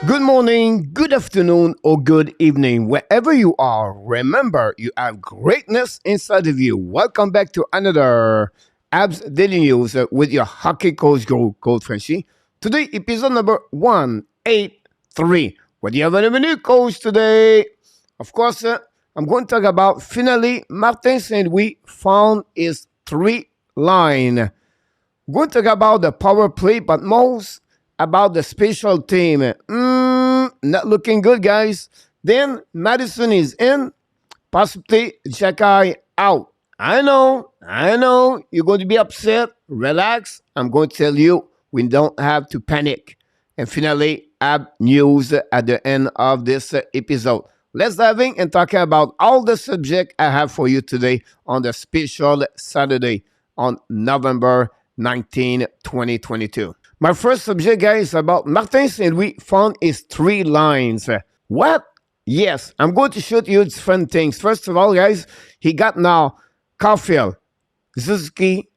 Good morning, good afternoon, or good evening, wherever you are. Remember, you have greatness inside of you. Welcome back to another Abs Daily News with your hockey coach, Coach Frenchy. Today, episode number 183. What do you have on the menu, coach, today? Of course, I'm going to talk about finally Martin Saint-Louis found his three line. I'm going to talk about the power play, but most about the special team. Not looking good, guys. Then Matheson is in. Possibly Xhekaj out. I know. You're going to be upset. Relax. I'm going to tell you we don't have to panic. And finally, ab news at the end of this episode. Let's dive in and talk about all the subject I have for you today on the special Saturday on November 19, 2022. My first subject, guys, is about Martin Saint-Louis found his three lines. What? Yes, I'm going to show you different things. First of all, guys, he got now Caulfield, Suzuki,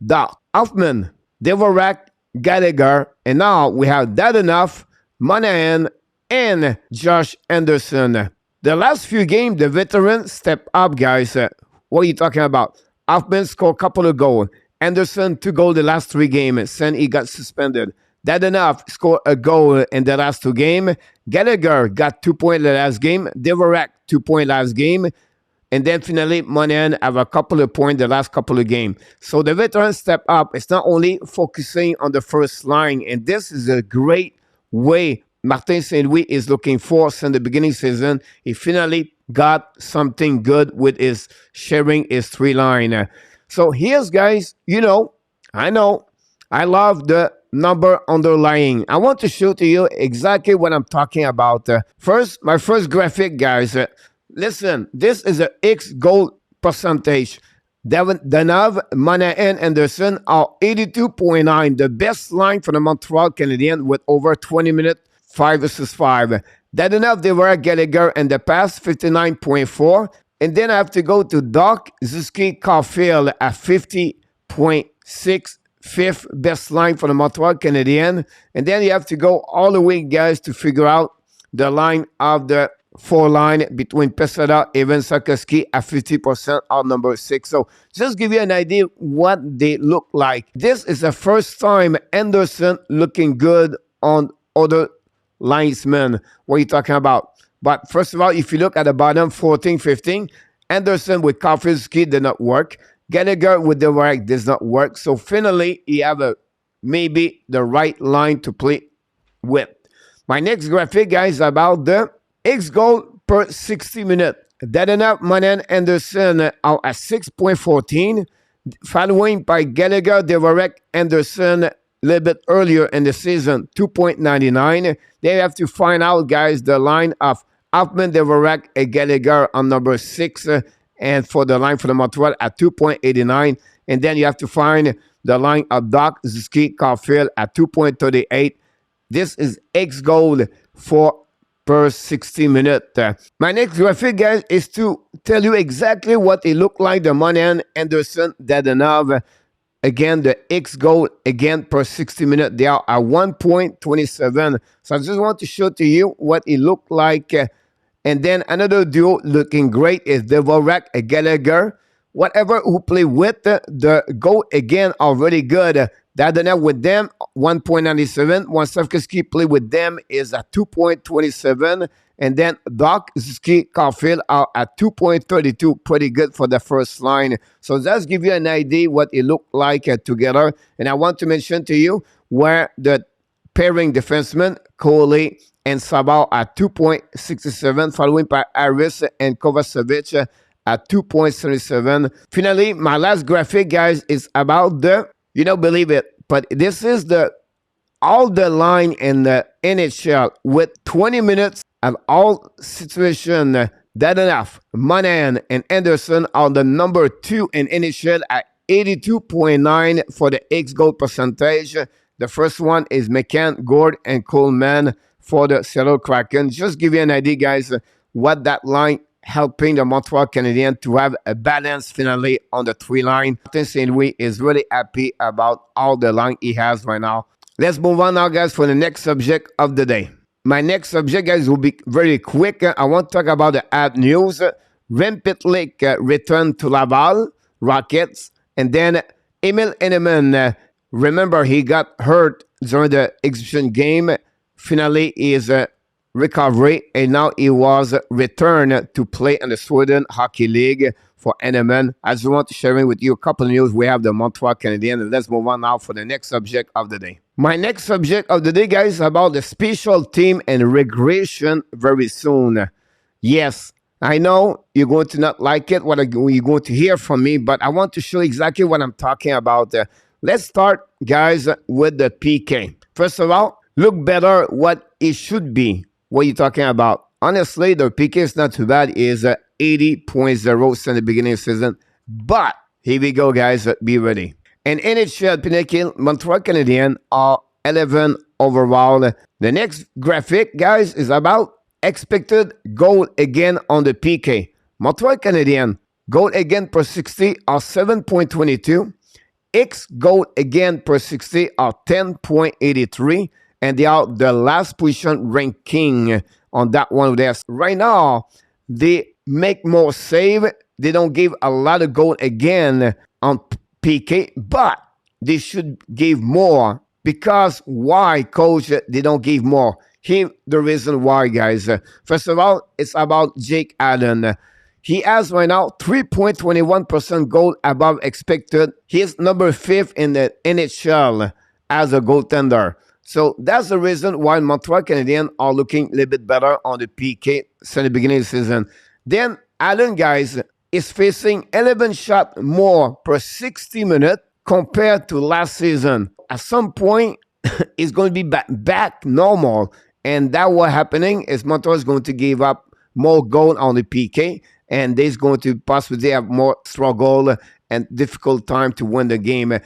Dach, Hoffman, Dvorak, Gallagher, and now we have that enough, Monahan, and Josh Anderson. The last few games, the veterans step up, guys. What are you talking about? Hoffman scored a couple of goals. Anderson 2 goals the last 3 games since he got suspended. That enough scored a goal in the last 2 games. Gallagher got 2 points the last game. Dvorak 2 points last game. And then finally, Monahan have a couple of points the last couple of games. So the veterans step up. It's not only focusing on the first line. And this is a great way Martin Saint-Louis is looking for since the beginning of the season. He finally got something good with his sharing his 3 line. So here's, guys, I know, I love the number underlying. I want to show to you exactly what I'm talking about. First, my first graphic, guys. Listen, this is an X goal percentage. Danov, Monahan, Anderson are 82.9, the best line for the Montreal Canadiens with over 20 minutes, 5 versus 5. That enough, they were Gallagher in the past, 59.4. And then I have to go to Dach, Suzuki, Caulfield at 50.6, fifth best line for the Montreal Canadiens. And then you have to go all the way, guys, to figure out the line of the 4 line between Pesada, Evans, Sarkowski at 50% on number 6. So just give you an idea what they look like. This is the first time Anderson looking good on other linesmen. What are you talking about? But first of all, if you look at the bottom, 14, 15, Anderson with Caulfield did not work. Gallagher with the right does not work. So finally, he have maybe the right line to play with. My next graphic, guys, about the X goal per 60 minutes. That enough, Monahan, Anderson are at 6.14, following by Gallagher, Dvorak, Anderson, a little bit earlier in the season, 2.99. They have to find out, guys, the line of Hoffman, Dvorak, and Gallagher on number 6, and for the line for the Montreal at 2.89. And then you have to find the line of Dach, Suzuki, Caulfield at 2.38. This is X goal for per 60 minutes. My next graphic, guys, is to tell you exactly what it looked like, the Monahan, Anderson, Dadonov. Again, the X goal, again, per 60 minutes, they are at 1.27. So I just want to show to you what it looked like. And then another duo looking great is Dvorak and Gallagher. Whatever who play with the goal, again, are really good. Dadonov with them, 1.97. Wansavsky play with them is at 2.27. And then Dach, Suzuki, Caulfield are at 2.32. Pretty good for the first line. So just give you an idea what it looked like together. And I want to mention to you where the pairing defensemen, Coley and Sabal at 2.67, following by Harris and Kovacevic at 2.77. Finally, my last graphic, guys, is about the, you don't believe it, but this is all the line in the NHL with 20 minutes of all situation. That enough. Monahan and Anderson are the number 2 in NHL at 82.9 for the X goal percentage. The first one is McCann, Gord, and Coleman for the Seattle Kraken. Just give you an idea, guys, what that line helping the Montreal Canadiens to have a balance finally on the 3 line. Martin Saint-Louis is really happy about all the line he has right now. Let's move on now, guys, for the next subject of the day. My next subject, guys, will be very quick. I want to talk about the app news. Rempit returned to Laval Rockets, and then Emil Henneman. Remember, he got hurt during the exhibition game. Finally, his recovery, and now he was returned to play in the Sweden Hockey League for Henneman. I just want to share with you a couple of news. We have the Montreal Canadiens, and let's move on now for the next subject of the day. My next subject of the day, guys, is about the special team and regression very soon. Yes, I know you're going to not like it, what you're going to hear from me, but I want to show exactly what I'm talking about. Let's start, guys, with the PK. First of all, look better what it should be. What are you talking about? Honestly, the PK is not too bad. It's 80.0 since the beginning of the season. But here we go, guys. Be ready. And NHL Pinnacle, Montreal Canadiens are 11 overall. The next graphic, guys, is about expected goal again on the PK. Montreal Canadiens goal again per 60 are 7.22. X goal again per 60 are 10.83. And they are the last position ranking on that one there. Right now, they make more save. They don't give a lot of goal again on PK, but they should give more. Because why, coach, they don't give more? Here, the reason why, guys. First of all, it's about Jake Allen. He has right now 3.21% goal above expected. He's number 5 in the NHL as a goaltender. So that's the reason why Montreal Canadiens are looking a little bit better on the PK since the beginning of the season. Then Allen, guys, is facing 11 shots more per 60 minutes compared to last season. At some point, it's going to be back normal. And that what happening is Montreal is going to give up more goal on the PK. And they're going to possibly have more struggle and difficult time to win the game.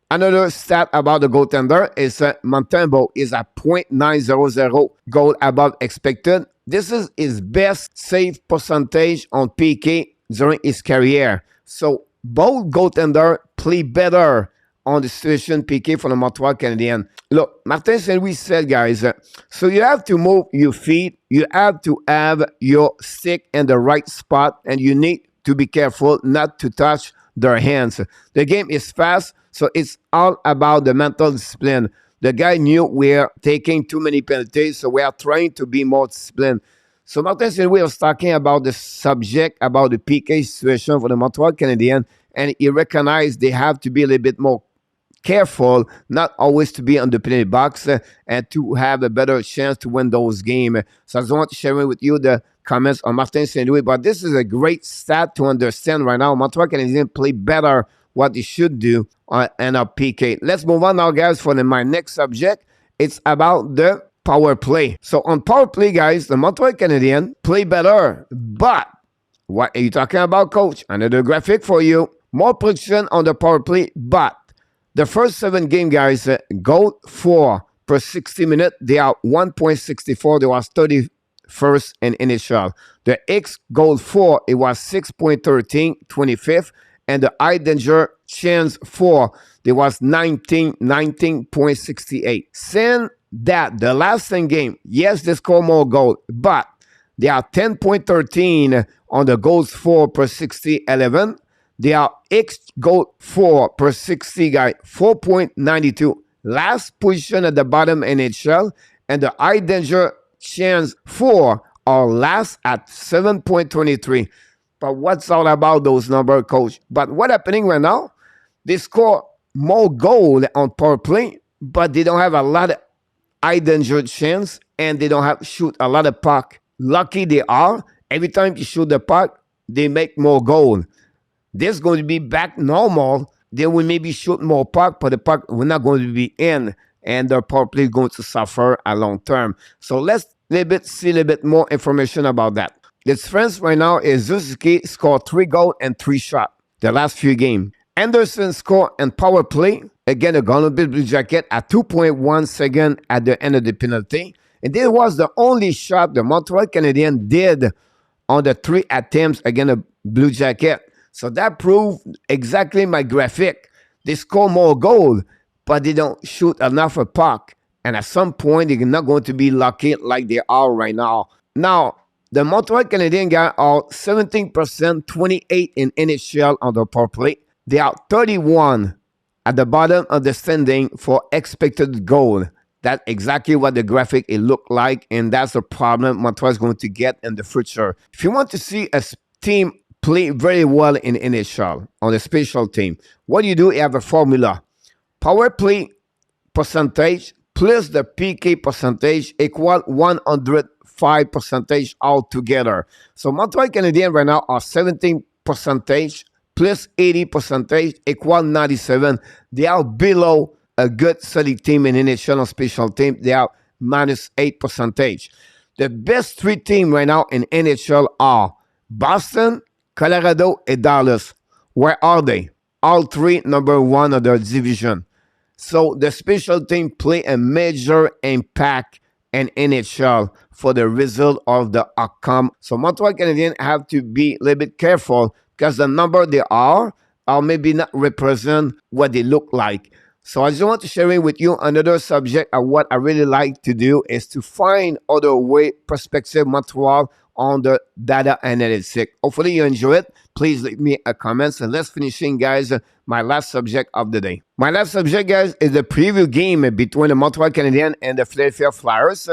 Another stat about the goaltender is Montembeault is at .900 goal above expected. This is his best save percentage on PK during his career. So both goaltender play better on the situation PK for the Montreal Canadiens. Look, Martin St. Louis said, guys, so you have to move your feet. You have to have your stick in the right spot, and you need to be careful not to touch their hands. The game is fast, so it's all about the mental discipline. The guy knew we're taking too many penalties, so we are trying to be more disciplined. So Martin St. Louis was talking about the subject, about the PK situation for the Montreal Canadiens, and he recognized they have to be a little bit more careful, not always to be on the penalty box and to have a better chance to win those games. So I just want to share with you the comments on Martin St. Louis, but this is a great stat to understand right now. Montreal Canadiens play better what they should do and a PK. Let's move on now, guys, for my next subject. It's about the power play. So on power play, guys, the Montreal Canadiens play better, but what are you talking about, coach? Another graphic for you. More production on the power play, but the first 7 game, guys, goal 4 per 60 minutes. They are 1.64. They was 31st in NHL. The X goal 4, it was 6.13, 25th. And the high danger chance 4, there was 19.68. Since that, the last 10 game, yes, they score more goals, but they are 10.13 on the goals 4 per 60, 11. They are X goal 4 per 60 guy, 4.92. Last position at the bottom NHL. And the high danger chance 4 are last at 7.23. But what's all about those numbers, coach? But what's happening right now? They score more goal on power play, but they don't have a lot of high danger chance, and they don't have shoot a lot of puck. Lucky they are. Every time you shoot the puck, they make more goal. This is going to be back normal. They will maybe shoot more puck, but the puck will not going to be in, and their power play is going to suffer a long term. So let's see a little bit more information about that. The difference right now is Suzuki scored 3 goals and 3 shots the last few games. Anderson scored and power play. Again, a Golden Blue Jacket at 2.1 seconds at the end of the penalty. And this was the only shot the Montreal Canadiens did on the 3 attempts against the Blue Jacket. So that proved exactly my graphic. They score more goals, but they don't shoot enough of puck. And at some point, they're not going to be lucky like they are right now. Now, the Montreal Canadiens guys are 17%, 28 in NHL on the power play. They are 31 at the bottom of the standing for expected goal. That's exactly what the graphic it looked like, and that's the problem Montreal is going to get in the future. If you want to see a team play very well in NHL on the special team, what do? You have a formula. Power play percentage plus the PK percentage equal 105 percentage altogether. So Montreal Canadiens right now are 17 percentage plus 80 percentage equal 97. They are below a good solid team in NHL on special team. They are minus 8 percentage. The best three teams right now in NHL are Boston, Colorado, and Dallas. Where are they? All three number one of their division. So the special team play a major impact in NHL for the result of the outcome. So Montreal Canadiens have to be a little bit careful because the number they are maybe not represent what they look like. So I just want to share with you another subject of what I really like to do is to find other way perspective Montreal on the data analytics. Hopefully you enjoy it. Please leave me a comment. And let's finishing, guys, my last subject of the day. My last subject, guys, is the preview game between the Montreal Canadiens and the Philadelphia Flyers.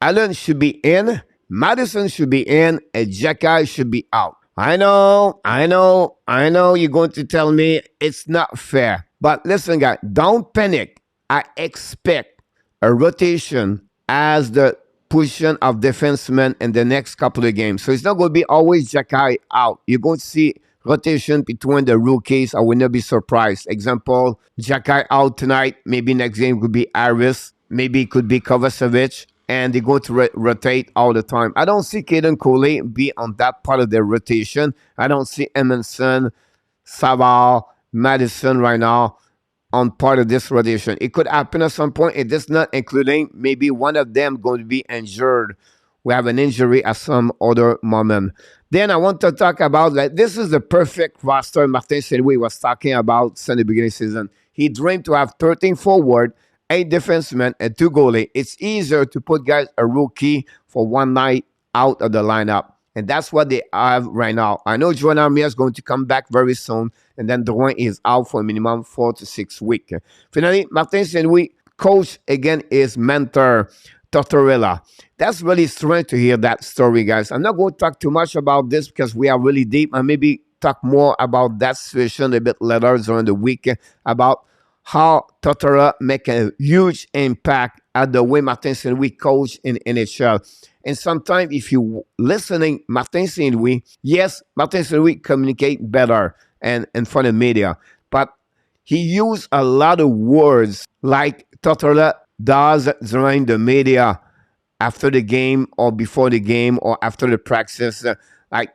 Allen should be in, Matheson should be in, and Xhekaj should be out. I know, you're going to tell me it's not fair. But listen, guys, don't panic. I expect a rotation as the position of defenseman in the next couple of games. So it's not going to be always Xhekaj out. You're going to see rotation between the rookies. I will not be surprised. Example, Xhekaj out tonight. Maybe next game could be Aris. Maybe it could be Kovacevic. And they're going to rotate all the time. I don't see Caden Coley be on that part of their rotation. I don't see Emerson, Savard, Madison right now on part of this rotation. It could happen at some point. It is not including maybe one of them going to be injured. We have an injury at some other moment. Then I want to talk about that. This is the perfect roster Martin Saint-Louis was talking about since the beginning of the season. He dreamed to have 13 forward, 8 defensemen, and 2 goalie. It's easier to put guys a rookie for one night out of the lineup. And that's what they have right now. I know Joan Armia is going to come back very soon. And then Drouin is out for a minimum 4 to 6 weeks. Finally, Martin Saint-Louis, coach again, is mentor Tortorella. That's really strange to hear that story, guys. I'm not going to talk too much about this because we are really deep. And maybe talk more about that situation a bit later during the week about how Tortorella make a huge impact at the way Martin Saint-Louis coach in NHL. And sometimes if you listening Martin Saint-Louis, yes, Martin Saint-Louis communicate better and in front of media, but he used a lot of words like Tortorella does during the media after the game or before the game or after the practice, like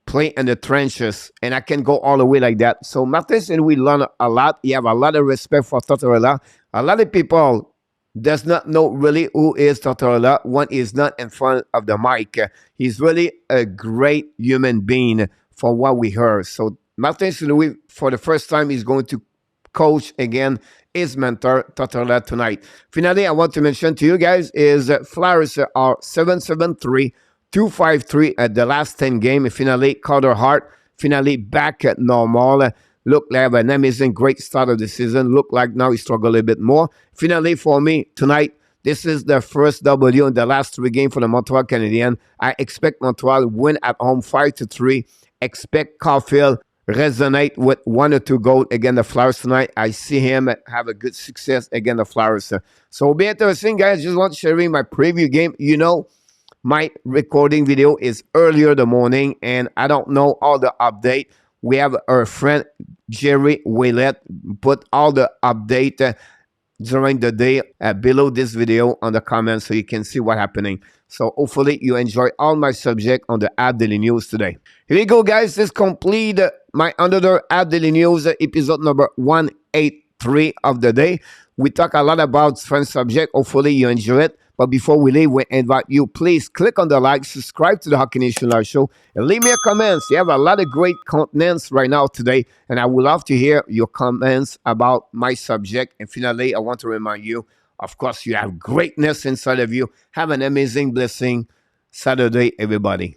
play in the trenches, and I can go all the way like that. So Martin Saint-Louis learn a lot. He have a lot of respect for Tortorella. A lot of people does not know really who is Tortorella when he's not in front of the mic. He's really a great human being for what we heard. So Martin Saint-Louis, for the first time, is going to coach again his mentor, Tortorella, tonight. Finally, I want to mention to you guys is Flyers are 7-7-3, 2-5-3 at the last 10 games. Finally, Carter Hart, finally back at normal. Look like an amazing, great start of the season. Look like now he struggled a little bit more. Finally, for me, tonight, this is the first W in the last 3 games for the Montreal Canadiens. I expect Montreal win at home 5-3. Expect Caulfield resonate with 1 or 2 goals against the Flyers tonight. I see him have a good success against the Flyers. So it'll be interesting, guys. Just want to share my preview game. You know, my recording video is earlier in the morning, and I don't know all the update. We have our friend Jerry Ouellet put all the update during the day below this video on the comments so you can see what's happening. So hopefully you enjoy all my subject on the App Daily News today. Here we go, guys. This complete my Another App Daily News episode number 183 of the day. We talk a lot about French subject. Hopefully you enjoy it. But before we leave, we invite you, please click on the like, subscribe to the Hockey Nation Live Show, and leave me a comment. You have a lot of great contents right now today, and I would love to hear your comments about my subject. And finally, I want to remind you Of course, you have greatness inside of you. Have an amazing, blessing Saturday, everybody.